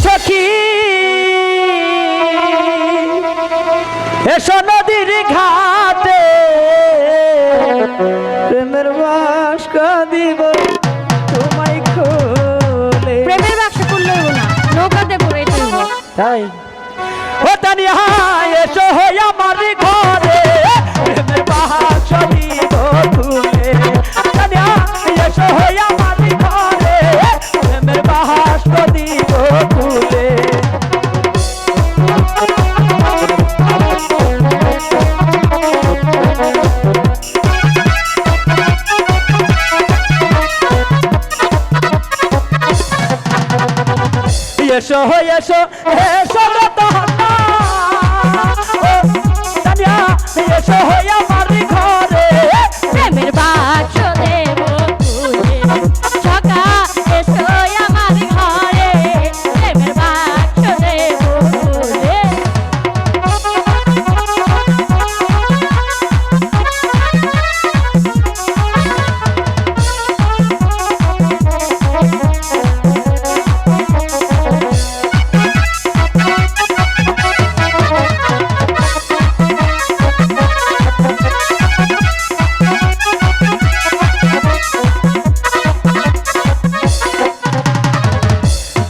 সখী এসো নদীর ঘাটে প্রেমের বাক্স দিব তোমায় খুলে। প্রেমের বাক্স খুললে না, নৌকাতে পড়ে তাই ও তানিয়া এসো হই আমার ঘরে প্রেমের বাক্স দিব খুলে। তানিয়া এসো হই আমার ঘরে প্রেমের বাক্স দিব খুলে। এসো এসো এসো তানিয়া এসো হই আমার ঘরে প্রেমের বাক্স দেব খুলে। সখা এসো আমার ঘরে প্রেমের বাক্স দেব খুলে।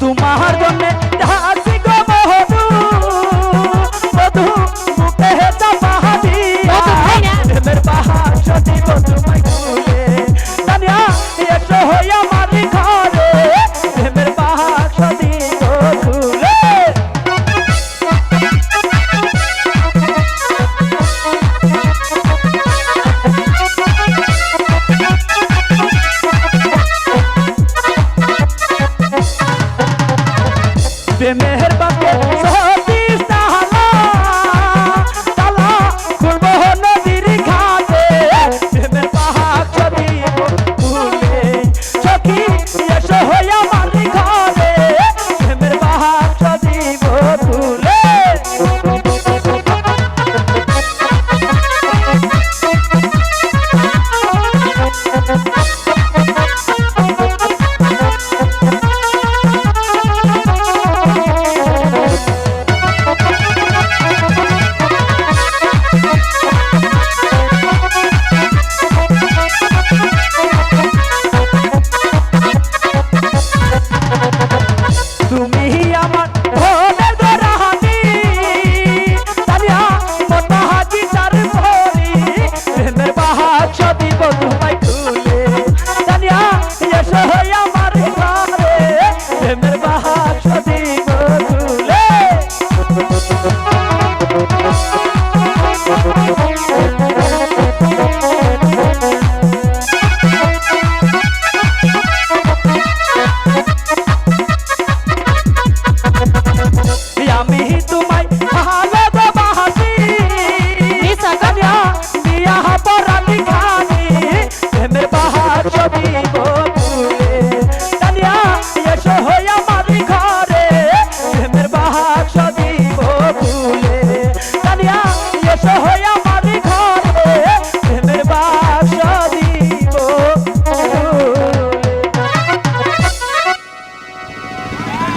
তোমার জন্য হাসি গো মধু মধু মুখে চাপা দিয়া প্রেমের বাক্স দিব তোমায় খুলে। তানিয়া এসো হই আমার ঘরে প্রেমের বাক্স দিব খুলে। প্রেমের বাক্যে সতীশ তালা তালা খুলবো নদীর ঘাটে প্রেমের বাক্স দিব খুলে। সখী এসো হই আমার ঘরে প্রেমের বাক্স দিব খুলে। তুমি আমার মনের দরাহানি তানিয়া মতা হাজি চার ভরি প্রেমের বাক্স দিব তোমায় খুলে। তানিয়া এসো হই আমার ঘরে প্রেমের বাক্স দিব খুলে। আমি তোমায় ভালোবাসি তানিয়া বিয়া পরানি খানি প্রেমের বাক্স দিব খুলে। তানিয়া এসো হই আমার ঘরে প্রেমের বাক্স দিব খুলে। তানিয়া এসো